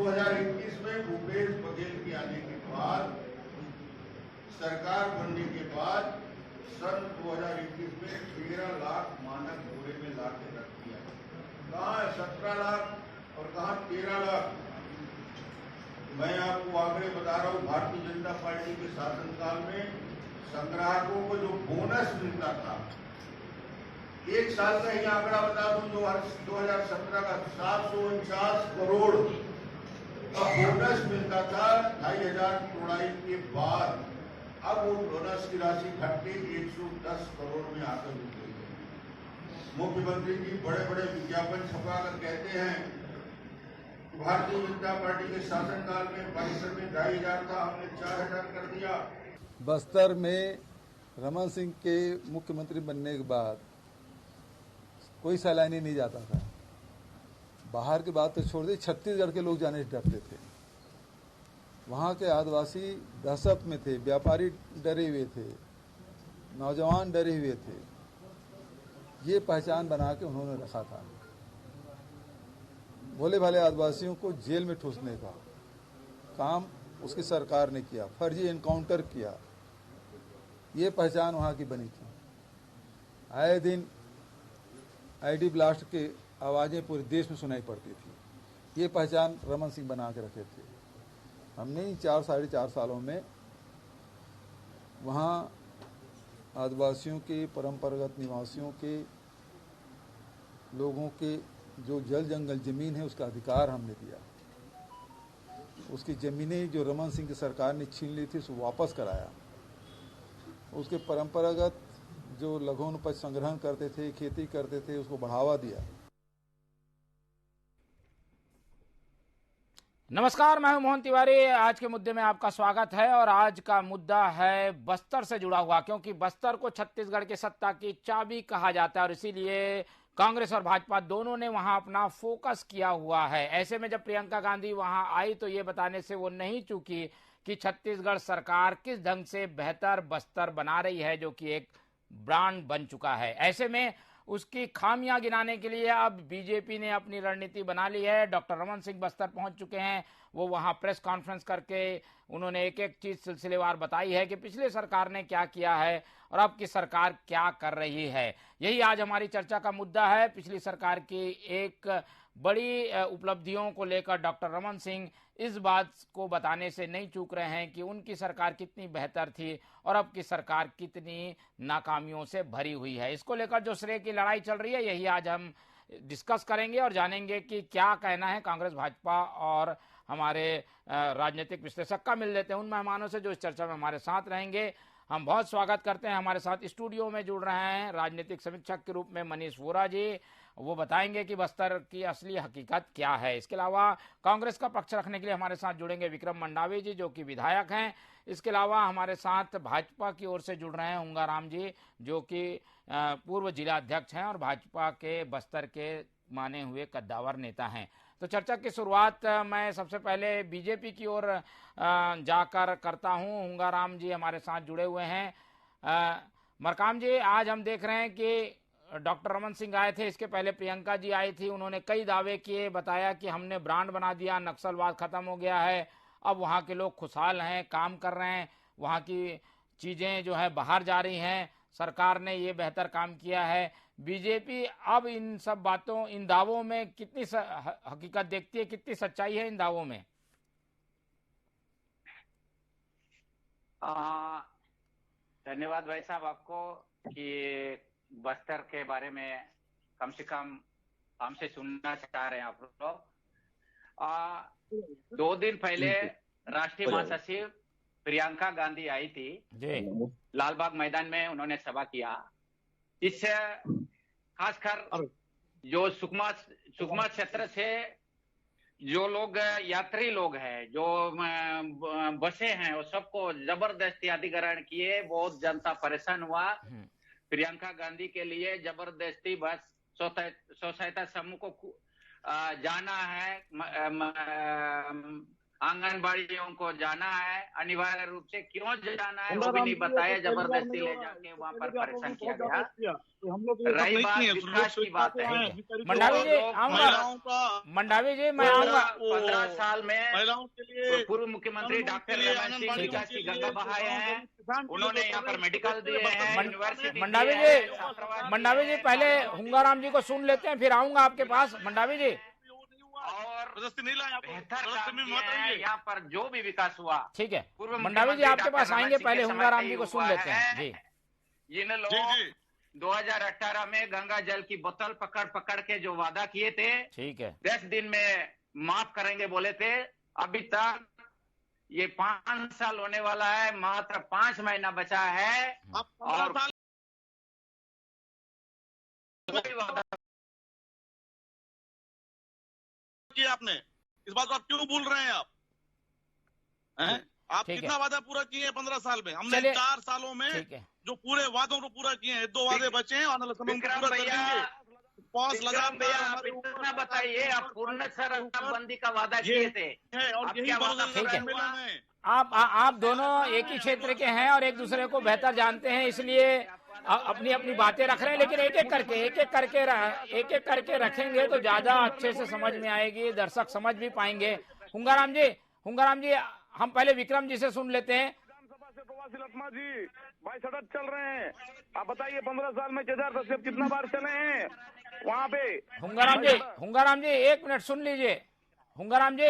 2021 में भूपेश बघेल के आने के बाद, सरकार बनने के बाद सन 2021 में 13 लाख मानक बोरे में ला के रख दिया। कहाँ है 17 लाख और कहाँ 13 लाख? मैं आपको आंकड़े बता रहा हूँ। भारतीय जनता पार्टी के शासनकाल में संग्राहकों को जो बोनस मिलता था, एक साल का ही आंकड़ा बता दूं, 2017 का 749 करोड़ का बोनस मिलता था 2500 तोड़ाई के बाद। अब वो बोनस की राशि घट के 110 करोड़ में आकर रुक गई है। मुख्यमंत्री जी बड़े बड़े विज्ञापन छपाकर कहते हैं भारतीय जनता पार्टी के शासनकाल में परिसर में 2500 था, हमने 4000 कर दिया। बस्तर में रमन सिंह के मुख्यमंत्री बनने के बाद कोई सैलानी नहीं जाता था। बाहर की बात तो छोड़ दी, छत्तीसगढ़ के लोग जाने से डरते थे। वहाँ के आदिवासी दहशत में थे, व्यापारी डरे हुए थे, नौजवान डरे हुए थे। ये पहचान बना के उन्होंने रखा था। भोले भाले आदिवासियों को जेल में ठूसने का काम उसकी सरकार ने किया, फर्जी एनकाउंटर किया। ये पहचान वहाँ की बनी थी। आए दिन आईडी ब्लास्ट की आवाज़ें पूरे देश में सुनाई पड़ती थी। ये पहचान रमन सिंह बना के रखे थे। हमने 4-4.5 सालों में वहाँ आदिवासियों के, परंपरागत निवासियों के लोगों के जो जल जंगल जमीन है उसका अधिकार हमने दिया। उसकी जमीनें जो रमन सिंह की सरकार ने छीन ली थी उसको वापस कराया। उसके परंपरागत जो लघु उपज संग्रहण करते थे, खेती करते थे, उसको बढ़ावा दिया। नमस्कार, मैं हूं मोहन तिवारी। आज के मुद्दे में आपका स्वागत है और आज का मुद्दा है बस्तर से जुड़ा हुआ, क्योंकि बस्तर को छत्तीसगढ़ की सत्ता की चाबी कहा जाता है और इसीलिए कांग्रेस और भाजपा दोनों ने वहां अपना फोकस किया हुआ है। ऐसे में जब प्रियंका गांधी वहां आई तो ये बताने से वो नहीं चूकी कि छत्तीसगढ़ सरकार किस ढंग से बेहतर बस्तर बना रही है, जो कि एक ब्रांड बन चुका है। ऐसे में उसकी खामियां गिनाने के लिए अब बीजेपी ने अपनी रणनीति बना ली है। डॉक्टर रमन सिंह बस्तर पहुंच चुके हैं। वो वहां प्रेस कॉन्फ्रेंस करके उन्होंने एक एक चीज सिलसिलेवार बताई है कि पिछली सरकार ने क्या किया है और अब की सरकार क्या कर रही है। यही आज हमारी चर्चा का मुद्दा है। पिछली सरकार की एक बड़ी उपलब्धियों को लेकर डॉक्टर रमन सिंह इस बात को बताने से नहीं चूक रहे हैं कि उनकी सरकार कितनी बेहतर थी और अब की सरकार कितनी नाकामियों से भरी हुई है। इसको लेकर जो श्रेय की लड़ाई चल रही है, यही आज हम डिस्कस करेंगे और जानेंगे कि क्या कहना है कांग्रेस, भाजपा और हमारे राजनीतिक विश्लेषक का। मिल लेते हैं उन मेहमानों से जो इस चर्चा में हमारे साथ रहेंगे। हम बहुत स्वागत करते हैं। हमारे साथ स्टूडियो में जुड़ रहे हैं राजनीतिक समीक्षक के रूप में मनीष वोरा जी। वो बताएंगे कि बस्तर की असली हकीकत क्या है। इसके अलावा कांग्रेस का पक्ष रखने के लिए हमारे साथ जुड़ेंगे विक्रम मंडावी जी, जो कि विधायक हैं। इसके अलावा हमारे साथ भाजपा की ओर से जुड़ रहे हैं हुंगाराम जी, जो कि पूर्व जिला अध्यक्ष हैं और भाजपा के बस्तर के माने हुए कद्दावर नेता हैं। तो चर्चा की शुरुआत मैं सबसे पहले बीजेपी की ओर जाकर करता हूं। हुंगाराम जी हमारे साथ जुड़े हुए हैं। मरकाम जी, आज हम देख रहे हैं कि डॉक्टर रमन सिंह आए थे, इसके पहले प्रियंका जी आई थी। उन्होंने कई दावे किए, बताया कि हमने ब्रांड बना दिया, नक्सलवाद खत्म हो गया है, अब वहाँ के लोग खुशहाल हैं, काम कर रहे हैं, वहाँ की चीजें जो है बाहर जा रही हैं, सरकार ने ये बेहतर काम किया है। बीजेपी अब इन सब बातों, इन दावों में कितनी हकीकत देखती है, कितनी सच्चाई है इन दावों में? धन्यवाद भाई साहब आपको कि बस्तर के बारे में कम से कम हमसे सुनना चाह रहे हैं आप लोग। 2 दिन पहले राष्ट्रीय महासचिव प्रियंका गांधी आई थी लालबाग मैदान में, उन्होंने सभा किया। इससे खासकर जो सुकमा क्षेत्र से जो लोग यात्री लोग हैं, जो बसे हैं, वो सबको जबरदस्ती अधिग्रहण किए। बहुत जनता परेशान हुआ। प्रियंका गांधी के लिए जबरदस्ती बस स्वसहायता समूह को जाना है, आंगनबाड़ियों को जाना है, अनिवार्य रूप से क्यों जाना है वो भी नहीं बताया, जबरदस्ती ले जाके वहाँ पर परेशान किया गया। रही बात विकास की बात है, मंडावी जी आऊंगा, मंडावी जी मैं आऊंगा। 15 साल में पूर्व मुख्यमंत्री डॉक्टर रमन सिंह विकास की गंगा बहाए हैं, उन्होंने यहाँ पर मेडिकल दिए हैं, यूनिवर्सिटी। मंडावी जी पहले हुंगाराम जी को सुन लेते हैं, फिर आऊंगा आपके पास। मंडावी जी और बेहतर काम किए हैं यहाँ पर जो भी विकास हुआ। ठीक है, मंडावी जी आपके पास आएंगे, पहले हुंगाराम जी को सुन लेते हैं। जी, इन लोग 2018 में गंगा जल की बोतल पकड़ पकड़ के जो वादा किए थे, ठीक है, 10 दिन में माफ करेंगे बोले थे, अभी तक ये 5 साल होने वाला है, मात्र 5 महीना बचा है और कोई वादा किया आपने। इस बात को आप क्यों भूल रहे हैं? आप कितना वादा पूरा किए हैं 15 साल में? हमने 4 सालों में जो पूरे वादों को पूरा किए हैं, 2 वादे बचे हैं, आने वाले समय में पूरा कर देंगे। 5 लगातार बताइए, आप पूर्ण शराबबंदी का वादा किए थे और यही आप दोनों एक ही क्षेत्र के हैं और एक दूसरे को बेहतर जानते हैं, इसलिए अपनी अपनी बातें रख रहे हैं, लेकिन एक एक करके रखेंगे तो ज्यादा अच्छे से समझ में आएगी, दर्शक समझ भी पाएंगे। हुंगाराम जी हम पहले विक्रम जी से सुन लेते हैं। विधानसभा से प्रवासी लक्ष्मा जी भाई सड़क चल रहे हैं, आप बताइए 15 साल में केदार कश्यप कितना बार चले हैं वहाँ पे? हुंगाराम जी 1 मिनट सुन लीजिए। हुंगाराम जी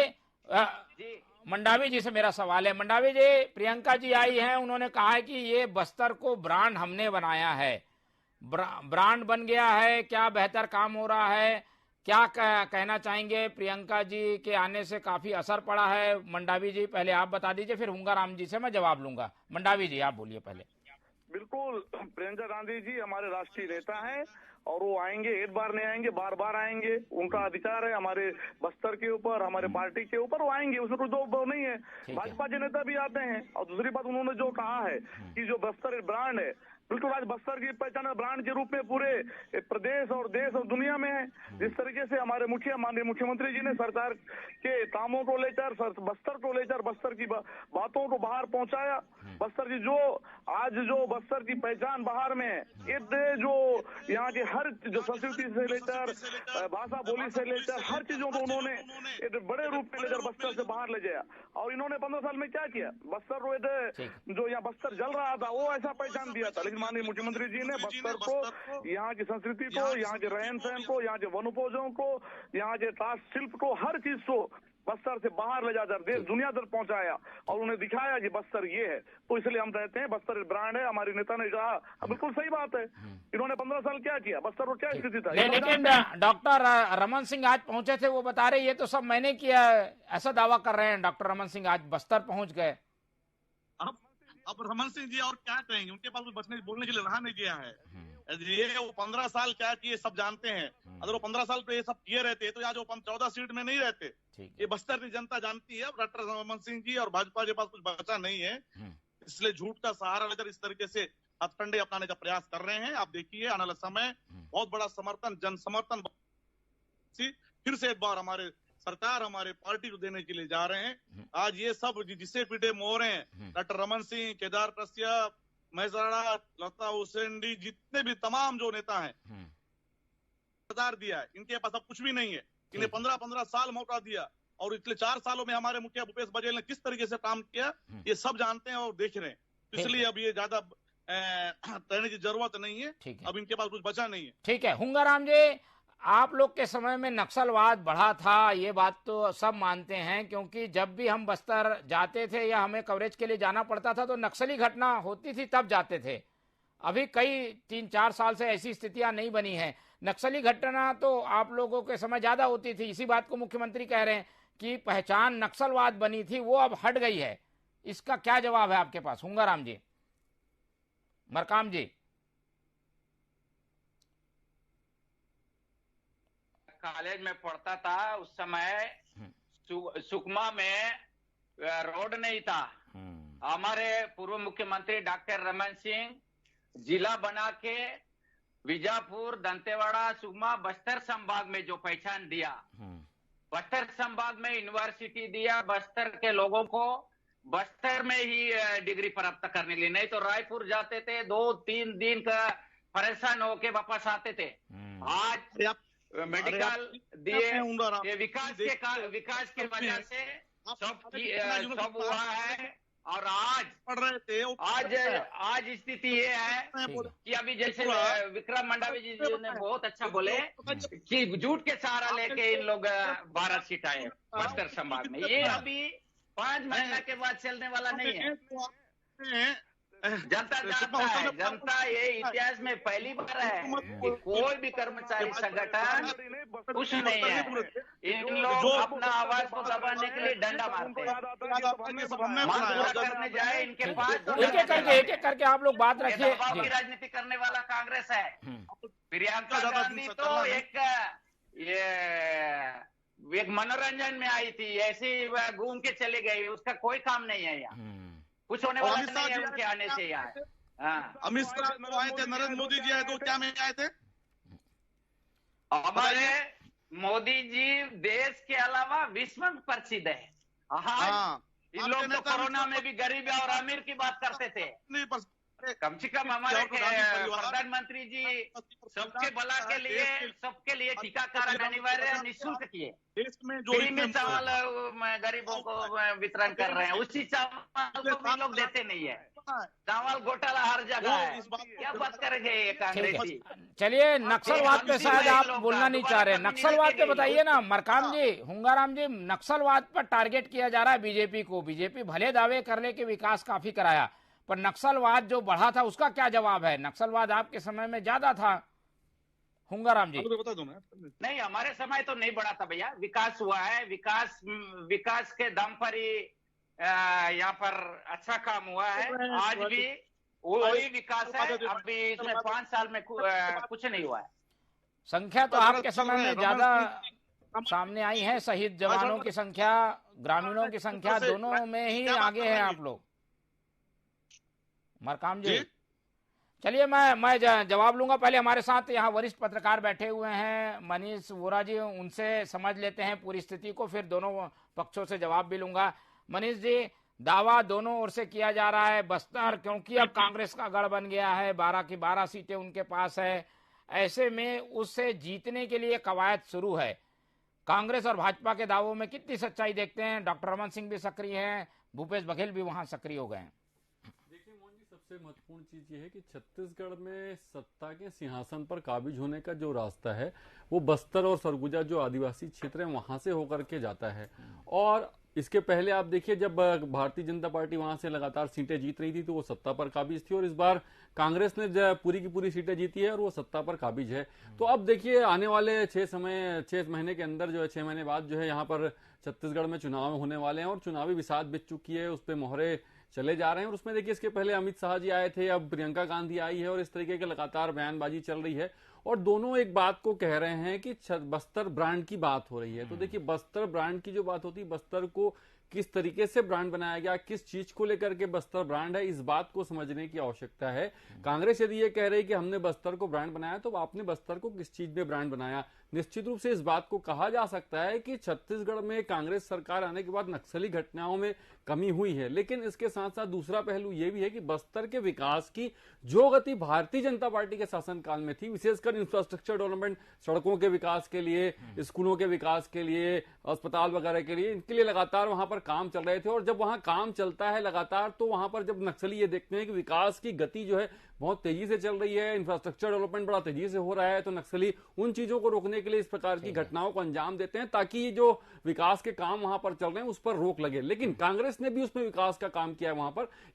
मंडावी जी से मेरा सवाल है। मंडावी जी, प्रियंका जी आई हैं, उन्होंने कहा है कि ये बस्तर को ब्रांड हमने बनाया है, ब्रांड बन गया है, क्या बेहतर काम हो रहा है, क्या कहना चाहेंगे? प्रियंका जी के आने से काफी असर पड़ा है। मंडावी जी पहले आप बता दीजिए, फिर हुंगाराम जी से मैं जवाब लूंगा। मंडावी जी आप बोलिए पहले। बिल्कुल, प्रियंका गांधी जी हमारे राष्ट्रीय नेता हैं और वो आएंगे, एक बार नहीं आएंगे, बार बार आएंगे, उनका अधिकार है हमारे बस्तर के ऊपर, हमारे पार्टी के ऊपर, वो आएंगे, उसमें कोई दो नहीं है। भाजपा के नेता भी आते हैं। और दूसरी बात, उन्होंने जो कहा है कि जो बस्तर ब्रांड है, बिल्कुल आज बस्तर की पहचान ब्रांड के रूप में पूरे प्रदेश और देश और दुनिया में है। जिस तरीके से हमारे माननीय मुख्यमंत्री जी ने सरकार के कामों को लेकर, बस्तर को लेकर, बस्तर की बातों को बाहर पहुंचाया, बस्तर की जो बस्तर की पहचान बाहर में है, जो यहाँ के हर जो संस्कृति से लेकर, भाषा बोली से लेकर, हर चीजों को उन्होंने एक बड़े रूप में लेकर बस्तर से बाहर ले जाया। और इन्होंने 15 साल में क्या किया? बस्तर जो यहाँ बस्तर जल रहा था वो ऐसा पहचान दिया था, लेकिन माननीय मुख्यमंत्री जी ने बस्तर को, यहाँ की संस्कृति को, यहाँ के रहन सहन को, यहाँ के वनोपजों को, यहाँ के ताश शिल्प को, हर चीज को बस्तर से बाहर ले जाकर देश दुनिया तक पहुंचाया और उन्हें दिखाया कि बस्तर ये है। तो इसलिए हम कहते हैं बस्तर ब्रांड है। हमारे नेता ने कहा, बिल्कुल सही बात है। इन्होंने 15 साल क्या किया? बस्तर को क्या स्थिति था? लेकिन डॉक्टर रमन सिंह आज पहुंचे थे, वो बता रहे ये तो सब मैंने किया, ऐसा दावा कर रहे हैं डॉक्टर रमन सिंह। आज बस्तर पहुंच गए। अब रमन सिंह जी और क्या कहेंगे? उनके पास बोलने के लिए रहा नहीं गया है। ये वो 15 साल क्या किए सब जानते हैं। अगर वो 15 साल पे ये सब किए रहते तो आज वो 14 सीट में नहीं रहते। ये बस्तर की जनता जानती है। डॉक्टर रमन सिंह जी और भाजपा के पास कुछ बचा नहीं है, इसलिए झूठ का सहारा लेकर इस तरीके से हथकंडे अपनाने का प्रयास कर रहे हैं। आप देखिए आने वाला समय बहुत बड़ा समर्थन, जन समर्थन फिर से एक बार हमारे सरकार, हमारे पार्टी को देने के लिए जा रहे हैं। आज ये सब जिसे पीटे मोहरे हैं, डॉक्टर रमन सिंह, केदार कश्यप, महजाड़ा, लता हुसैन, जितने भी तमाम जो नेता हैं, सरकार दिया है, इनके पास अब कुछ भी नहीं है। इन्हें 15-15 साल मौका दिया और पिछले 4 सालों में हमारे मुखिया भूपेश बघेल ने किस तरीके से काम किया ये सब जानते हैं और देख रहे हैं। इसलिए अब ये ज्यादा कहने की जरूरत नहीं है। अब इनके पास कुछ बचा नहीं है। ठीक है। हुंगाराम जी, आप लोग के समय में नक्सलवाद बढ़ा था, ये बात तो सब मानते हैं, क्योंकि जब भी हम बस्तर जाते थे या हमें कवरेज के लिए जाना पड़ता था तो नक्सली घटना होती थी तब जाते थे। अभी कई 3-4 साल से ऐसी स्थितियां नहीं बनी हैं। नक्सली घटना तो आप लोगों के समय ज्यादा होती थी। इसी बात को मुख्यमंत्री कह रहे हैं कि पहचान नक्सलवाद बनी थी वो अब हट गई है। इसका क्या जवाब है आपके पास? हुंगाराम जी, मरकाम जी। कॉलेज में पढ़ता था उस समय सुकमा में रोड नहीं था। हमारे पूर्व मुख्यमंत्री डॉक्टर रमन सिंह जिला बना के बीजापुर, दंतेवाड़ा, सुकमा, बस्तर संभाग में जो पहचान दिया, बस्तर संभाग में यूनिवर्सिटी दिया बस्तर के लोगों को, बस्तर में ही डिग्री प्राप्त करने के लिए, नहीं तो रायपुर जाते थे 2-3 दिन का परेशान होके वापस आते थे। आज मेडिकल दिए, ये विकास के वजह से सब हुआ है। और आज पढ़ रहे थे, आज स्थिति ये है कि अभी जैसे विक्रम मंडावी जी ने बहुत अच्छा बोले कि झूठ के सहारा लेके इन लोग 12 सीट आए बस्तर संभाग में। ये अभी 5 महीने के बाद चलने वाला नहीं है। जनता जानता है, जनता ये इतिहास में पहली बार है कि कोई भी कर्मचारी संगठन कुछ नहीं है। इन लोग अपना आवाज को दबाने के लिए डंडा मारते हैं। मांग पूरा करने जाए इनके पास एक एक करके आप लोग बात रखिए। दबाव की राजनीति करने वाला कांग्रेस है। प्रियंका गांधी तो एक मनोरंजन में आई थी, ऐसे घूम के चले गई, उसका कोई काम नहीं है यहाँ, कुछ होने वाला नहीं है उनके आने से यार। अमित शाह आए थे, नरेंद्र मोदी जी आए तो क्या में आए थे? हमारे मोदी जी देश के अलावा विश्व में प्रसिद्ध है। इन लोग तो कोरोना में भी गरीब और अमीर की बात करते थे। कम से कम हमारे प्रधानमंत्री जी सबके भला के लिए, सबके लिए टीकाकरण अनिवार्य निःशुल्क किए। फ्री में चावल गरीबों को वितरण कर रहे हैं, उसी चावल को भी लोग देते नहीं है। चावल घोटाला हर जगह है, क्या बात करेंगे ये कांग्रेसी। चलिए, नक्सलवाद पे शायद आप बोलना नहीं चाह रहे, नक्सलवाद पे बताइए ना मरकाम जी, हुंगाराम जी। नक्सलवाद पर टारगेट किया जा रहा है बीजेपी को। बीजेपी भले दावे कर ले कि विकास काफी कराया, पर नक्सलवाद जो बढ़ा था उसका क्या जवाब है? नक्सलवाद आपके समय में ज्यादा था, हुंगाराम जी। बता दो ना। नहीं, हमारे समय तो नहीं बढ़ा था भैया, विकास हुआ है। विकास के दम पर ही यहाँ पर अच्छा काम हुआ है। आज भी वही विकास है। अभी इसमें 5 साल में कुछ नहीं हुआ है। संख्या तो आपके समय में ज्यादा सामने आई है, शहीद जवानों की संख्या, ग्रामीणों की संख्या, दोनों में ही आगे हैं आप लोग। मरकाम जी, चलिए मैं जवाब लूंगा। पहले हमारे साथ यहाँ वरिष्ठ पत्रकार बैठे हुए हैं, मनीष वोरा जी, उनसे समझ लेते हैं पूरी स्थिति को, फिर दोनों पक्षों से जवाब भी लूंगा। मनीष जी, दावा दोनों ओर से किया जा रहा है बस्तर क्योंकि अब कांग्रेस का गढ़ बन गया है, 12 की 12 सीटें उनके पास है, ऐसे में उससे जीतने के लिए कवायद शुरू है। कांग्रेस और भाजपा के दावों में कितनी सच्चाई देखते हैं? डॉक्टर रमन सिंह भी सक्रिय हैं, भूपेश बघेल भी वहां सक्रिय हो गए हैं। सबसे महत्वपूर्ण चीज ये है कि छत्तीसगढ़ में सत्ता के सिंहासन पर काबिज होने का जो रास्ता है वो बस्तर और सरगुजा जो आदिवासी क्षेत्र है वहां से होकर के जाता है। और इसके पहले आप देखिए, जब भारतीय जनता पार्टी वहां से लगातार सीटें जीत रही थी तो वो सत्ता पर काबिज थी, और इस बार कांग्रेस ने पूरी की पूरी सीटें जीती है और वो सत्ता पर काबिज है। तो अब देखिए, आने वाले 6 महीने के अंदर जो है, 6 महीने बाद जो है यहाँ पर छत्तीसगढ़ में चुनाव होने वाले हैं और चुनावी बिसात बिछ चुकी है, उस पर मोहरे चले जा रहे हैं। और उसमें देखिए, इसके पहले अमित शाह जी आए थे, अब प्रियंका गांधी आई है, और इस तरीके के लगातार बयानबाजी चल रही है और दोनों एक बात को कह रहे हैं कि बस्तर ब्रांड की बात हो रही है। तो देखिए, बस्तर ब्रांड की जो बात होती है, बस्तर को किस तरीके से ब्रांड बनाया गया, किस चीज को लेकर के बस्तर ब्रांड है, इस बात को समझने की आवश्यकता है। कांग्रेस यदि ये कह रही है कि हमने बस्तर को ब्रांड बनाया, तो आपने बस्तर को किस चीज में ब्रांड बनाया? निश्चित रूप से इस बात को कहा जा सकता है कि छत्तीसगढ़ में कांग्रेस सरकार आने के बाद नक्सली घटनाओं में कमी हुई है, लेकिन इसके साथ साथ दूसरा पहलू यह भी है कि बस्तर के विकास की जो गति भारतीय जनता पार्टी के शासनकाल में थी, विशेषकर इंफ्रास्ट्रक्चर डेवलपमेंट, सड़कों के विकास के लिए, स्कूलों के विकास के लिए, अस्पताल वगैरह के लिए, इनके लिए लगातार वहां पर काम चल रहे थे। और जब वहां काम चलता है लगातार, तो वहां पर जब नक्सली ये देखते हैं कि विकास की गति जो है बहुत तेजी से चल रही है, इंफ्रास्ट्रक्चर डेवलपमेंट बड़ा तेजी से हो रहा है, तो नक्सली उन चीजों को रोकने के लिए इस प्रकार की घटनाओं को अंजाम देते हैं ताकि ये जो विकास के काम वहां पर चल रहे हैं उस पर रोक लगे। लेकिन कांग्रेस ने भी उसमें विकास का काम किया है।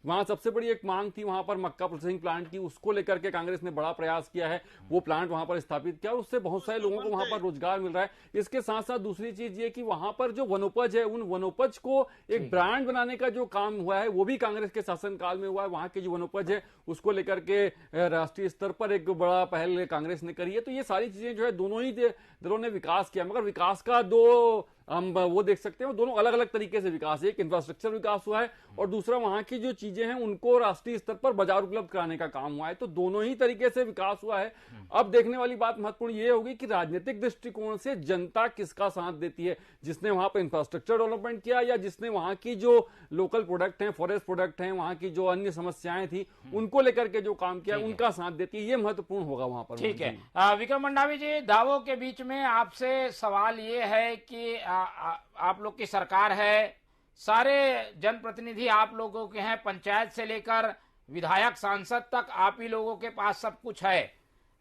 वहां सबसे बड़ी एक मांग थी वहां पर मक्का प्रोसेसिंग प्लांट की, उसको लेकर के कांग्रेस ने बड़ा प्रयास किया है, वो प्लांट वहां पर स्थापित किया और उससे बहुत सारे लोगों को वहां पर रोजगार मिल रहा है। इसके साथ साथ दूसरी चीज ये कि वहां पर जो वनोपज है, उन वनोपज को एक ब्रांड बनाने का जो काम हुआ है वो भी कांग्रेस के शासनकाल में हुआ है। वहां की जो वनोपज है उसको लेकर के राष्ट्रीय स्तर पर एक बड़ा पहल कांग्रेस ने करी है। तो ये सारी चीजें जो है दोनों ही दलों ने विकास किया, मगर विकास का दो हम वो देख सकते हैं, वो दोनों अलग अलग तरीके से विकास है। एक इंफ्रास्ट्रक्चर विकास हुआ है और दूसरा वहां की जो चीजें हैं उनको राष्ट्रीय स्तर पर बाजार उपलब्ध कराने का काम हुआ है। तो दोनों ही तरीके से विकास हुआ है। अब देखने वाली बात महत्वपूर्ण ये होगी कि राजनीतिक दृष्टिकोण से जनता किसका साथ देती है, जिसने वहां पर इंफ्रास्ट्रक्चर डेवलपमेंट किया या जिसने वहां की जो लोकल प्रोडक्ट हैं, फॉरेस्ट प्रोडक्ट हैं, वहां की जो अन्य समस्याएं थी उनको लेकर के जो काम किया उनका साथ देती है। ये महत्वपूर्ण होगा वहां पर। ठीक है। विक्रम मंडावी जी, दावों के बीच में आपसे सवाल ये है कि आप लोग की सरकार है, सारे जनप्रतिनिधि आप लोगों के हैं, पंचायत से लेकर विधायक सांसद तक आप ही लोगों के पास सब कुछ है।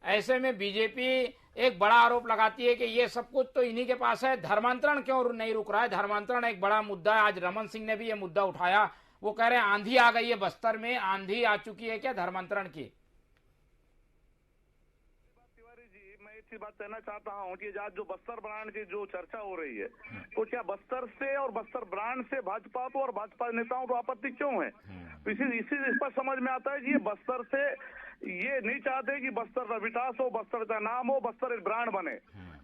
ऐसे में बीजेपी एक बड़ा आरोप लगाती है कि ये सब कुछ तो इन्हीं के पास है, धर्मांतरण क्यों नहीं रुक रहा है? धर्मांतरण एक बड़ा मुद्दा है। आज रमन सिंह ने भी ये मुद्दा उठाया। वो कह रहे हैं आंधी आ गई है बस्तर में, आंधी आ चुकी है क्या धर्मांतरण की? बात कहना चाहता हूँ कि आज जो बस्तर ब्रांड की जो चर्चा हो रही है, तो क्या बस्तर से और बस्तर ब्रांड से भाजपा को और भाजपा नेताओं को आपत्ति क्यों है? इसी इस पर समझ में आता है कि ये बस्तर से ये नहीं चाहते कि बस्तर का विकास हो, बस्तर का नाम हो, बस्तर एक ब्रांड बने।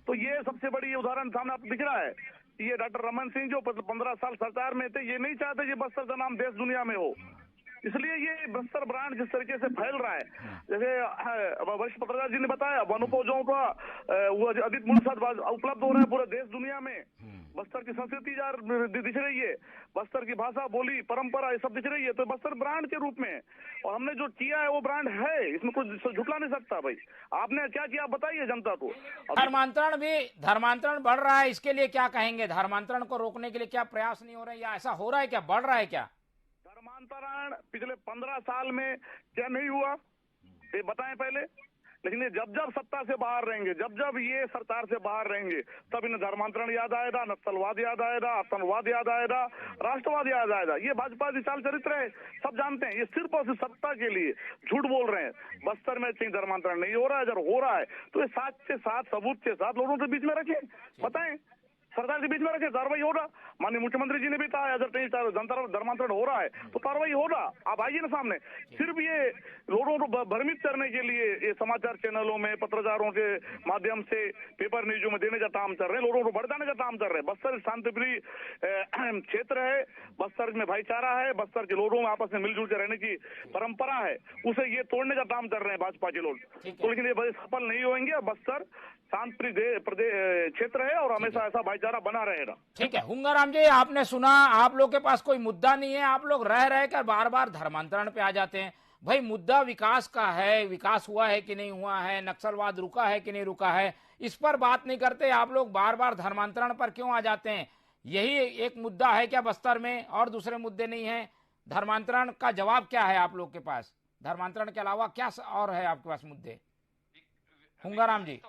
तो ये सबसे बड़ी उदाहरण सामने आपको दिख रहा है। ये डॉक्टर रमन सिंह जो 15 साल सरकार में थे, ये नहीं चाहते कि बस्तर का नाम देश दुनिया में हो। इसलिए ये बस्तर ब्रांड जिस तरीके से फैल रहा है, जैसे वरिष्ठ पत्रकार जी ने बताया, वनोपजों का वो अधिक मूल्य उपलब्ध हो रहा है पूरे देश दुनिया में। बस्तर की संस्कृति दिख रही है, बस्तर की भाषा, बोली, परंपरा, ये सब दिख रही है। तो बस्तर ब्रांड के रूप में, और हमने जो किया है वो ब्रांड है, इसमें कुछ झुटला नहीं सकता। भाई आपने क्या किया बताइए जनता को। धर्मांतरण बढ़ रहा है, इसके लिए क्या कहेंगे? धर्मांतरण को रोकने के लिए क्या प्रयास नहीं हो रहे, या ऐसा हो रहा है क्या, बढ़ रहा है क्या धर्मांतरण? पिछले 15 साल में क्या नहीं हुआ ये बताएं पहले। लेकिन ये जब जब सत्ता से बाहर रहेंगे, जब जब ये सरकार से बाहर रहेंगे, तब इन्हें धर्मांतरण याद आएगा, नक्सलवाद याद आएगा, आतंकवाद याद आएगा, राष्ट्रवाद याद आएगा। ये भाजपा की चाल चरित्र है, सब जानते हैं। ये सिर्फ और सिर्फ सत्ता के लिए झूठ बोल रहे हैं। बस्तर में कहीं धर्मांतरण नहीं हो रहा है, अगर हो रहा है तो ये साथ के साथ सबूत के साथ लोगों के बीच में रखें, बताएं, सरकार के बीच में रखे, कार्रवाई होगा। माननीय मुख्यमंत्री जी ने भी कहा है अगर कहीं धर्मांतरण हो रहा है तो कार्रवाई होगा। आप आइए ना सामने। सिर्फ ये लोगों को भ्रमित करने के लिए ये समाचार चैनलों में, पत्रकारों के माध्यम से, पेपर न्यूजों में देने का काम कर रहे हैं, लोगों को भड़काने का काम कर रहे हैं। बस्तर शांतिप्रिय क्षेत्र है, बस्तर में भाईचारा है, बस्तर के लोगों में आपस में मिलजुल कर रहने की परंपरा है, उसे ये तोड़ने का काम कर रहे हैं भाजपा के लोग। तो लेकिन ये सफल नहीं होंगे। बस्तर शांतिप्रिय क्षेत्र है और हमेशा ऐसा भाईचारा बना रहेगा। ठीक है। हुंगाराम जी, आपने सुना, आप लोग के पास कोई मुद्दा नहीं है, आप लोग रह कर बार बार धर्मांतरण पे आ जाते हैं। भाई मुद्दा विकास का है, विकास हुआ है कि नहीं हुआ है, नक्सलवाद रुका है कि नहीं रुका है, इस पर बात नहीं करते। आप लोग बार बार धर्मांतरण पर क्यों आ जाते हैं? यही एक मुद्दा है क्या बस्तर में, और दूसरे मुद्दे नहीं है? धर्मांतरण का जवाब क्या है आप लोग के पास? धर्मांतरण के अलावा क्या और है आपके पास मुद्दे? हुंगाराम जी,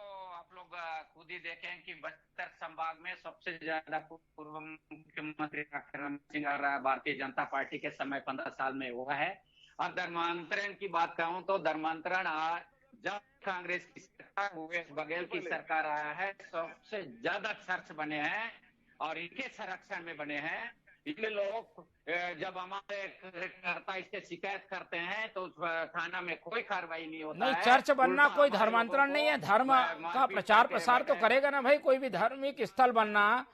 खुद ही देखें कि बस्तर संभाग में सबसे ज्यादा पूर्व मुख्यमंत्री रमन सिंह भारतीय जनता पार्टी के समय 15 साल में हुआ है। और धर्मांतरण की बात कहूं तो धर्मांतरण जब कांग्रेस की सरकार, भूपेश बघेल की सरकार आया है, सबसे ज्यादा चर्च बने हैं और इनके संरक्षण में बने हैं। इसलिए लोग जब हमारे कर्ता इससे शिकायत करते हैं तो थाना में कोई कार्रवाई नहीं होता नहीं, चर्च बनना कोई धर्मांतरण नहीं है। धर्म का प्रचार प्रसार तो करेगा ना भाई। कोई भी धार्मिक स्थल बनना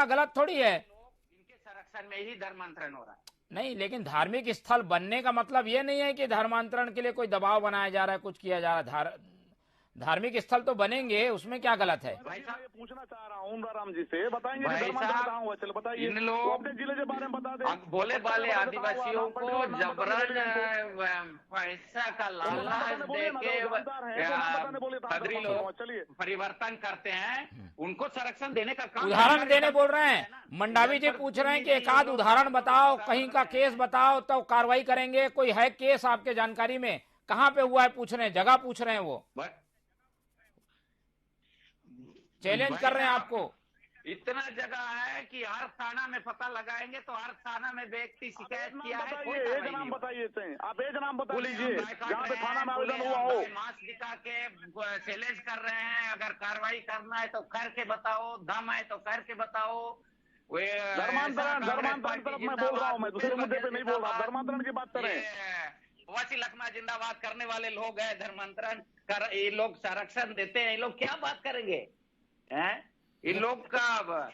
गलत थोड़ी है। इनके संरक्षण में ही धर्मांतरण हो रहा है। नहीं, लेकिन धार्मिक स्थल बनने का मतलब ये नहीं है कि धर्मांतरण के लिए कोई दबाव बनाया जा रहा है, कुछ किया जा रहा है। धार्मिक स्थल तो बनेंगे, उसमें क्या गलत है? भाई साहब, पूछना चाह रहा हूँ राम जी से, बताएंगे चलो बताइए, इन लोग अपने जिले के बारे में बता दें। भोले भाले आदिवासियों को जबरन पैसा का लालच देके बद्री लोग परिवर्तन करते हैं, उनको संरक्षण देने का काम। उदाहरण देने बोल रहे हैं। मंडावी जी पूछ रहे हैं कि एक आध उदाहरण बताओ, कहीं का केस बताओ तो कार्रवाई करेंगे। कोई है केस आपके जानकारी में? कहाँ पे हुआ है पूछ रहे हैं, जगह पूछ रहे हैं। वो चैलेंज कर रहे हैं आपको। इतना जगह है कि हर थाना में पता लगाएंगे तो हर थाना में व्यक्ति शिकायत किया है। एक नाम बताइए, आप एक नाम बता लीजिए जहाँ पे थाना में आवेदन हुआ हो। मास्क दिखा के चैलेंज कर रहे हैं। अगर कार्रवाई करना है तो करके बताओ, दम है तो करके बताओ। धर्मांतरण तरफ मैं बोल रहा हूँ, मैं दूसरे मुद्दे पे नहीं बोल रहा, धर्मांतरण की बात करें। वसी लखमा जिंदाबाद करने वाले लोग हैं। धर्मांतरण कर ये लोग संरक्षण देते हैं, ये लोग क्या बात करेंगे हैं? इन लोग का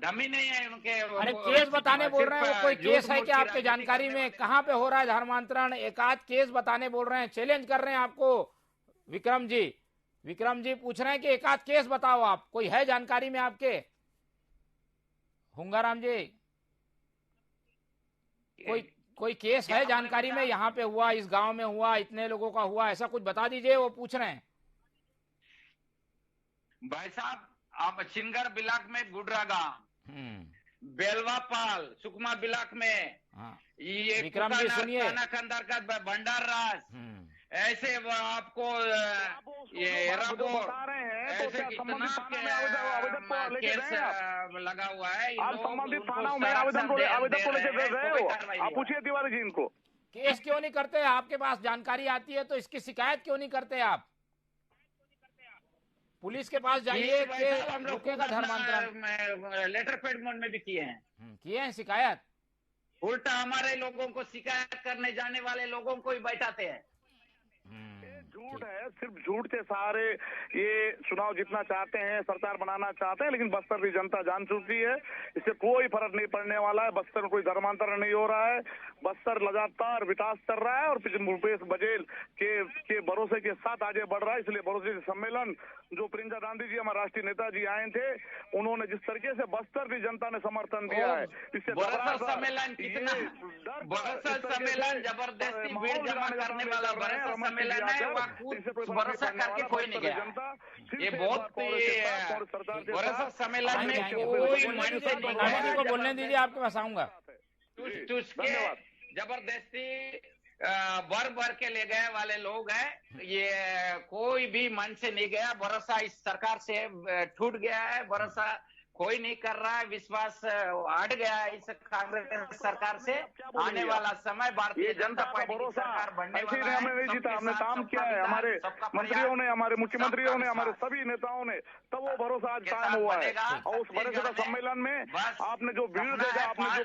दम ही नहीं है उनके। अरे केस बताने बोल रहे हैं, वो कोई केस है क्या आपके जानकारी में? कहाँ पे हो रहा है धर्मांतरण? एक आध केस बताने बोल रहे हैं, चैलेंज कर रहे हैं आपको। विक्रम जी पूछ रहे हैं कि एक आध केस बताओ आप, कोई है जानकारी में आपके? हुंगाराम जी, कोई केस है जानकारी में? यहाँ पे हुआ, इस गांव में हुआ, इतने लोगों का हुआ, ऐसा कुछ बता दीजिए, वो पूछ रहे हैं। भाई साहब, आप चिनगर ब्लॉक में गुडरा गांव, बेलवा पाल, सुकमा ब्लॉक में, ये विक्रम जी सुनिए, अंदर का भंडार राज, ऐसे वो आपको ये बता रहे हैं तो क्या संबंधित थाना में आवेदन को लेके गए आप? लगा हुआ है। आप संबंधित थाना में आवेदन को लेके गए हो? आप पूछिए तिवारी जी इनको। केस क्यों नहीं करते? आपके पास जानकारी आती है तो इसकी शिकायत क्यों नहीं करते आप? पुलिस के पास जाइए, रुकेगा धर्मांतरण। लेटर पेड मोड में भी किए हैं शिकायत। उल्टा हमारे लोगों को शिकायत करने जाने वाले लोगों को ही बैठाते हैं। झूठ है, सिर्फ झूठ के सहारे ये चुनाव जीतना चाहते हैं, सरकार बनाना चाहते हैं, लेकिन बस्तर की जनता जान चुकी है, इससे कोई फर्क नहीं पड़ने वाला है। बस्तर में कोई धर्मांतरण नहीं हो रहा है, बस्तर लगातार विकास कर रहा है और भूपेश बघेल के भरोसे के साथ आगे बढ़ रहा है। इसलिए भरोसे सम्मेलन जो प्रियंका गांधी जी हमारे राष्ट्रीय नेता जी आए थे, उन्होंने जिस तरीके से बस्तर की जनता ने समर्थन दिया है, इससे सम्मेलन जबरदस्ती भीड़ जमा करने वाला सम्मेलन है, भरोसा करके कोई नहीं गया। ये बहुत भरोसा सम्मेलन में कोई मन से नहीं को बोलने दीजिए, आपके पास आऊंगा। जबरदस्ती भर के ले गए वाले लोग हैं, ये कोई भी मन से नहीं गया। भरोसा इस सरकार से टूट गया है, भरोसा कोई नहीं कर रहा है, विश्वास हट गया है इस कांग्रेस सरकार से। आने वाला समय भारतीय जनता पार्टी की सरकार बनने वाला है। हमने नहीं जीता, हमने काम किया है, हमारे मंत्रियों ने, हमारे मुख्यमंत्रियों ने, हमारे सभी नेताओं ने, तब वो भरोसा आज कायम हुआ है। और उस भरोसे का सम्मेलन में आपने जो भीड़ देखा, आपने जो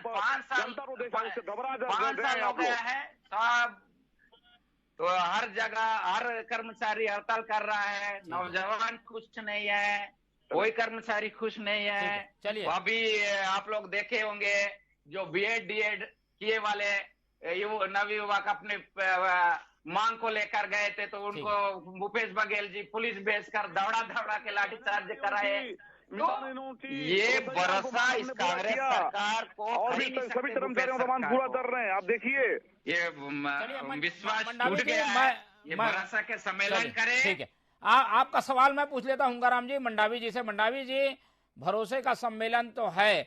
जनता को देखा, उससे घबरा गए हैं सब। तो हर जगह हर कर्मचारी हड़ताल कर रहा है, नौजवान खुश नहीं है, कोई कर्मचारी खुश नहीं है। चलिए, अभी आप लोग देखे होंगे जो बीएड डीएड किए वाले नवयुवक अपने मांग को लेकर गए थे, तो उनको भूपेश बघेल जी पुलिस भेजकर दौड़ा के लाठीचार्ज कराए। तो ये भरोसा इस कांग्रेस सरकार को और सभी कर्मचारियों का मांग पूरा कर रहे हैं। आप देखिए, ये विश्वास टूट गया है, ये भरोसा के सम्मेलन करे। ठीक है, आपका सवाल मैं पूछ लेता हूँ हुंगाराम जी मंडावी जी से। मंडावी जी, भरोसे का सम्मेलन तो है,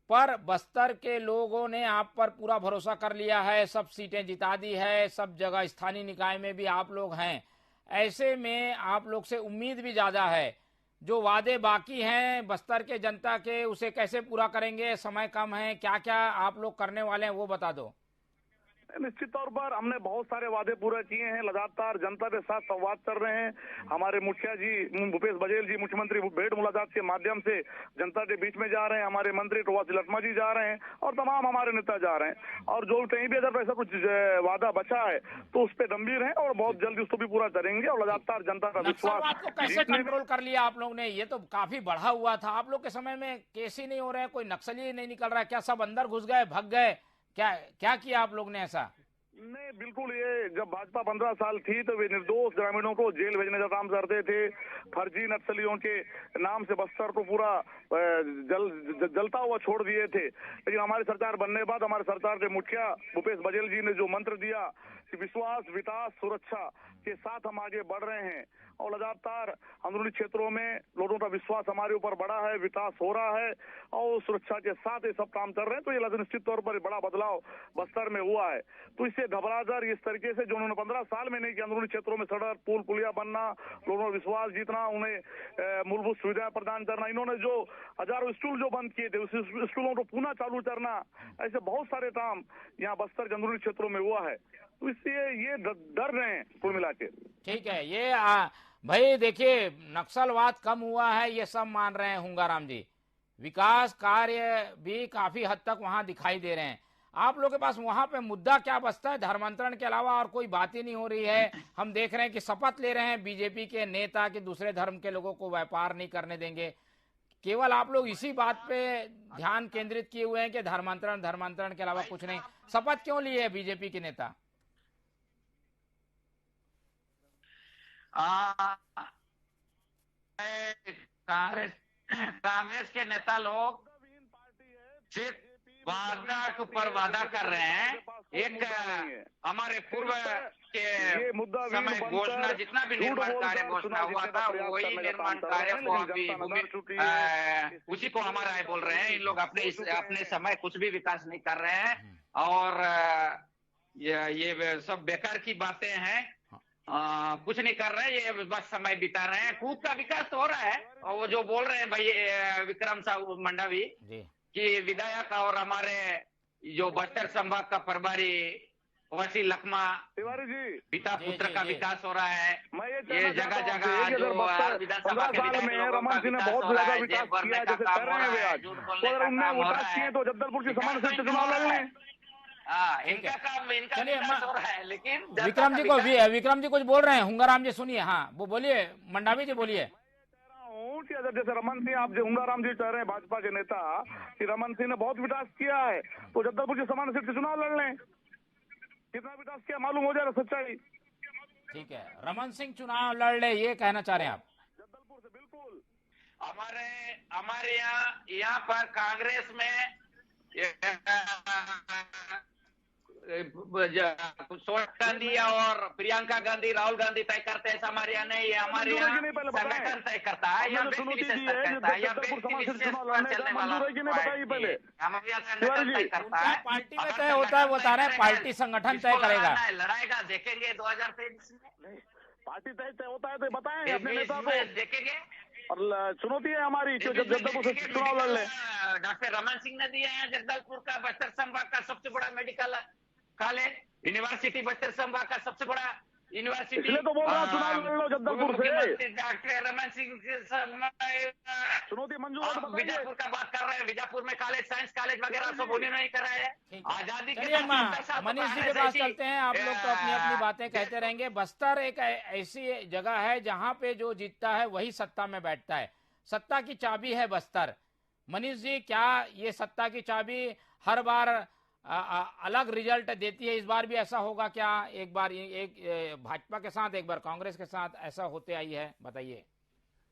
पर बस्तर के लोगों ने आप पर पूरा भरोसा कर लिया है, सब सीटें जिता दी है, सब जगह स्थानीय निकाय में भी आप लोग हैं। ऐसे में आप लोग से उम्मीद भी ज्यादा है। जो वादे बाकी हैं बस्तर के जनता के, उसे कैसे पूरा करेंगे? समय कम है, क्या क्या आप लोग करने वाले हैं वो बता दो। निश्चित तौर पर हमने बहुत सारे वादे पूरे किए हैं, लगातार जनता के साथ संवाद कर रहे हैं। हमारे मुखिया जी भूपेश बघेल जी, मुख्यमंत्री भेंट मुलाकात के माध्यम से जनता के बीच में जा रहे हैं। हमारे मंत्री टोवासी लखमा जी जा रहे हैं और तमाम हमारे नेता जा रहे हैं। और जो कहीं भी अगर ऐसा कुछ वादा बचा है तो उस पर गंभीर है और बहुत जल्दी उसको भी पूरा करेंगे। और लगातार जनता का विश्वास को कैसे कंट्रोल कर लिया आप लोग ने? ये तो काफी बढ़ा हुआ था आप लोग के समय में, केस ही नहीं हो रहे हैं, कोई नक्सली नहीं निकल रहा है, क्या सब अंदर घुस गए, भग गए? क्या किया आप लोग ने ऐसा? नहीं, बिल्कुल। ये जब भाजपा 15 साल थी तो वे निर्दोष ग्रामीणों को जेल भेजने का काम करते थे। फर्जी नक्सलियों के नाम से बस्तर को पूरा जलता हुआ छोड़ दिए थे। लेकिन हमारी सरकार बनने के बाद हमारे सरकार के मुखिया भूपेश बघेल जी ने जो मंत्र दिया कि विश्वास, विकास, सुरक्षा के साथ हम आगे बढ़ रहे हैं और लगातार अंदरूनी क्षेत्रों में लोगों का विश्वास हमारे ऊपर बढ़ा है, विकास हो रहा है और सुरक्षा के साथ ये सब काम कर रहे हैं। तो ये निश्चित तौर पर बड़ा बदलाव बस्तर में हुआ है। तो इससे घबराकर इस तरीके से जो उन्होंने 15 साल में नहीं किया, अंदरूनी क्षेत्रों में सड़क, पुल, पुलिया बनना, लोगों में विश्वास जीतना, उन्हें मूलभूत सुविधाएं प्रदान करना, इन्होंने जो हजारों स्कूल जो बंद किए थे उस स्कूलों को पुनः चालू करना, ऐसे बहुत सारे काम यहाँ बस्तर के अंदरूनी क्षेत्रों में हुआ है। तो इसलिए ये डर रहे हैं कुल मिला के। ठीक है, ये भाई देखिए, नक्सलवाद कम हुआ है ये सब मान रहे हैं हुंगाराम जी, विकास कार्य भी काफी हद तक वहां दिखाई दे रहे हैं। आप लोगों के पास वहां पे मुद्दा क्या बचता है? धर्मांतरण के अलावा और कोई बात ही नहीं हो रही है। हम देख रहे हैं कि शपथ ले रहे हैं बीजेपी के नेता कि दूसरे धर्म के लोगों को व्यापार नहीं करने देंगे। केवल आप लोग इसी बात पे ध्यान केंद्रित किए हुए हैं कि धर्मांतरण के अलावा कुछ नहीं। शपथ क्यों लिए बीजेपी के नेता? कांग्रेस के नेता लोग सिर्फ वादा के ऊपर वादा कर रहे हैं। एक हमारे पूर्व के समय घोषणा, जितना भी निर्माण कार्य घोषणा हुआ था वही निर्माण कार्य को अभी उसी को हमारा है बोल रहे हैं। इन लोग अपने समय कुछ भी विकास नहीं कर रहे हैं और ये सब बेकार की बातें हैं। कुछ नहीं कर रहे, ये बस समय बिता रहे हैं। कूप का विकास तो हो रहा है और वो जो बोल रहे हैं भाई विक्रम साहू मंडावी कि विधायक और हमारे जो बस्तर संभाग का प्रभारी वसी लखमा तिवारी जी पिता पुत्र का विकास हो रहा है। ये जगह जो विधानसभा के रमन सिंह ने बहुत ज्यादा विकास किया, जैसे कर रहे हैं वे आज, तो अगर उनने विकास किए तो जगदलपुर की समान से चुनाव लड़ लें। इनका काम, इनका विकास हो रहा है। लेकिन विक्रम जी कुछ बोल रहे हैं। हुंगाराम जी सुनिए। हाँ वो बोलिए, मंडावी जी बोलिए। कि अगर जैसे रमन सिंह, आप जो हुंगाराम जी कह रहे हैं भाजपा के नेता कि रमन सिंह ने बहुत विकास किया है, तो जगदलपुर की समान सीट से चुनाव लड़ लें। कितना विकास किया मालूम हो जाएगा सच्चाई। ठीक है, रमन सिंह चुनाव लड़ ले, ये कहना चाह रहे हैं आप? जगदलपुर से बिल्कुल। हमारे यहाँ पर कांग्रेस में सोनिया गांधी और प्रियंका गांधी, राहुल गांधी तय करते हैं। हमारे यहाँ नहीं है, हमारे यहाँ संगठन तय करता है या व्यक्ति विशेष तय करता है या व्यक्ति विशेष पर चलने वाला हमारे यहाँ संगठन तय करता है। पार्टी में तय होता है, बता रहे हैं पार्टी संगठन तय करेगा। लड़ाएगा, देखेंगे 2023 में पार्टी तय होता है तो बताएं अपने नेता को, देखेंगे। और चुनौती है हमारी कि जगदलपुर से चुनाव लड़ ले। डॉक्टर रमन सिंह ने दिया है जगदलपुर का बस्तर संभाग का सबसे बड़ा मेडिकल कॉलेज, यूनिवर्सिटी बस्तर संभाग का सबसे बड़ा यूनिवर्सिटी। इसलिए तो बोल रहा हूँ चुनाव लड़ लो जगदलपुर से। डॉक्टर रमन सिंह चुनौती मंजूर। बीजापुर का बात कर रहे हैं, बीजापुर में कॉलेज, साइंस कॉलेज वगैरह सब होने नहीं कर रहे हैं। आजादी के मनीष जी के पास चलते हैं। आप लोग तो अपनी अपनी बातें कहते रहेंगे। बस्तर एक ऐसी जगह है जहाँ पे जो जीतता है वही सत्ता में बैठता है। सत्ता की चाबी है बस्तर। मनीष जी, क्या ये सत्ता की चाबी हर बार अलग रिजल्ट देती है? इस बार भी ऐसा होगा क्या? एक बार एक भाजपा के साथ, एक बार कांग्रेस के साथ ऐसा होते आई है, बताइए।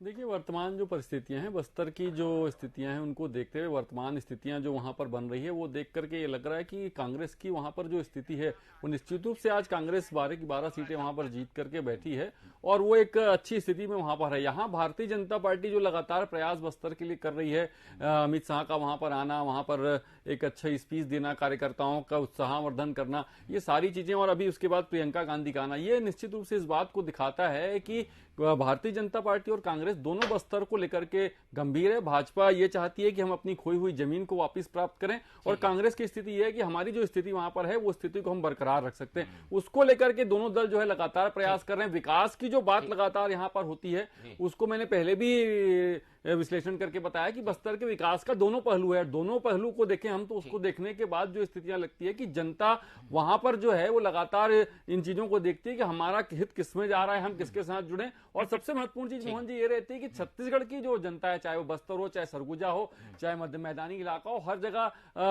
देखिए, वर्तमान जो परिस्थितियां हैं, बस्तर की जो स्थितियां हैं, उनको देखते हुए वर्तमान स्थितियां जो वहां पर बन रही है वो देख करके ये लग रहा है कि कांग्रेस की वहां पर जो स्थिति है वो निश्चित रूप से आज कांग्रेस 12 की 12 सीटें वहां पर जीत करके बैठी है और वो एक अच्छी स्थिति में वहां पर है। यहाँ भारतीय जनता पार्टी जो लगातार प्रयास बस्तर के लिए कर रही है, अमित शाह का वहां पर आना, वहां पर एक अच्छा स्पीच देना, कार्यकर्ताओं का उत्साहवर्धन करना, ये सारी चीजें, और अभी उसके बाद प्रियंका गांधी का आना, ये निश्चित रूप से इस बात को दिखाता है कि भारतीय जनता पार्टी और कांग्रेस दोनों बस्तर को लेकर के गंभीर है। भाजपा ये चाहती है कि हम अपनी खोई हुई जमीन को वापस प्राप्त करें और कांग्रेस की स्थिति यह है कि हमारी जो स्थिति वहां पर है वो स्थिति को हम बरकरार रख सकते हैं। उसको लेकर के दोनों दल जो है लगातार प्रयास कर रहे हैं। विकास की जो बात लगातार यहां पर होती है उसको मैंने पहले भी विश्लेषण करके बताया कि बस्तर के विकास का दोनों पहलू है। दोनों पहलू को देखें हम तो उसको देखने के बाद जो स्थितियां लगती है कि जनता वहां पर जो है वो लगातार इन चीजों को देखती है कि हमारा हित किसमें जा रहा है, हम किसके साथ जुड़े। और सबसे महत्वपूर्ण चीज मोहन जी ये रहती है कि छत्तीसगढ़ की जो जनता है, चाहे वो बस्तर हो, चाहे सरगुजा हो, चाहे मध्य मैदानी इलाका हो, हर जगह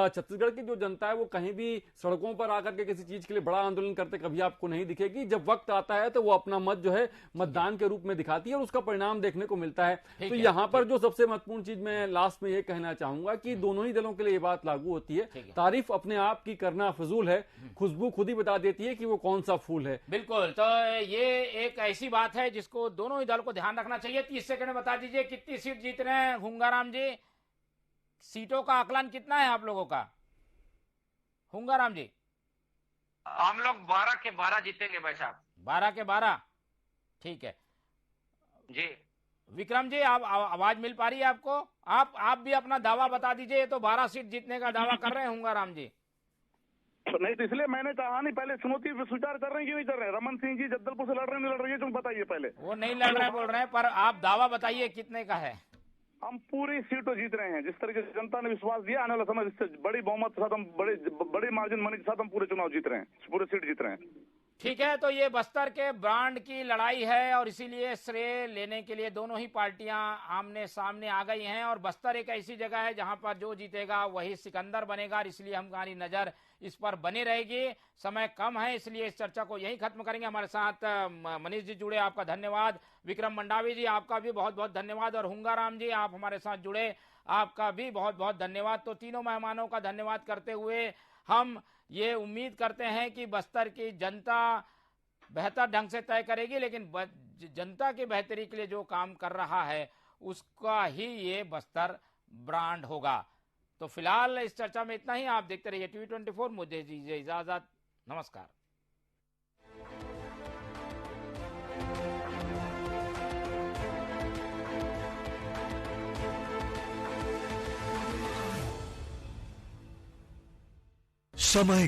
छत्तीसगढ़ की जो जनता है वो कहीं भी सड़कों पर आकर के किसी चीज के लिए बड़ा आंदोलन करते कभी आपको नहीं दिखेगी। जब वक्त आता है तो वो अपना मत जो है मतदान के रूप में दिखाती है और उसका परिणाम देखने को मिलता है। तो यहाँ पर जो सबसे महत्वपूर्ण चीज मैं लास्ट में ये कहना चाहूंगा कि दोनों ही दलों के लिए ये बात लागू होती है, तारीफ अपने आप की करना फजूल है, खुशबू खुद ही बता देती है कि वो कौन सा फूल है। बिल्कुल, तो ये एक ऐसी बात है जिसको दोनों ही दल को ध्यान रखना चाहिए। 30 सेकंड में बता दीजिए कितनी सीट जीत रहे हैं हुंगाराम जी? सीटों का आकलन कितना है आप लोगों का? हुंगाराम जी, हम लोग 12 के 12 जीतेंगे भाई साहब। 12 के 12, ठीक है जी। विक्रम जी, आप आवाज मिल पा रही है आपको? आप भी अपना दावा बता दीजिए। ये तो 12 सीट जीतने का दावा कर रहे हैं हुंगाराम जी। नहीं तो इसलिए मैंने कहा नहीं, पहले चुनौती स्वीकार कर रहे हैं कि नहीं कर रहे हैं? रमन सिंह जी जगदलपुर से लड़ रहे हैं, नहीं लड़ रही है, तुम बताइए पहले। वो नहीं लड़ रहे बोल रहे हैं, पर आप दावा बताइए कितने का है? हम पूरी सीटों जीत रहे हैं। जिस तरीके से जनता ने विश्वास दिया, आने वाला समय इससे बड़ी बहुमत के साथ हम बड़े मार्जिन मनी के साथ हम पूरे चुनाव जीत रहे हैं, पूरे सीट जीत रहे हैं। ठीक है, तो ये बस्तर के ब्रांड की लड़ाई है और इसीलिए श्रेय लेने के लिए दोनों ही पार्टियां आमने सामने आ गई हैं और बस्तर एक ऐसी जगह है जहां पर जो जीतेगा वही सिकंदर बनेगा और इसलिए हमारी नजर इस पर बनी रहेगी। समय कम है इसलिए इस चर्चा को यहीं खत्म करेंगे। हमारे साथ मनीष जी जुड़े, आपका धन्यवाद। विक्रम मंडावी जी, आपका भी बहुत बहुत धन्यवाद। और हुंगाराम जी, आप हमारे साथ जुड़े, आपका भी बहुत बहुत धन्यवाद। तो तीनों मेहमानों का धन्यवाद करते हुए हम ये उम्मीद करते हैं कि बस्तर की जनता बेहतर ढंग से तय करेगी, लेकिन जनता की बेहतरी के लिए जो काम कर रहा है उसका ही ये बस्तर ब्रांड होगा। तो फिलहाल इस चर्चा में इतना ही। आप देखते रहिए TV24। मुझे दीजिए इजाजत, नमस्कार। समय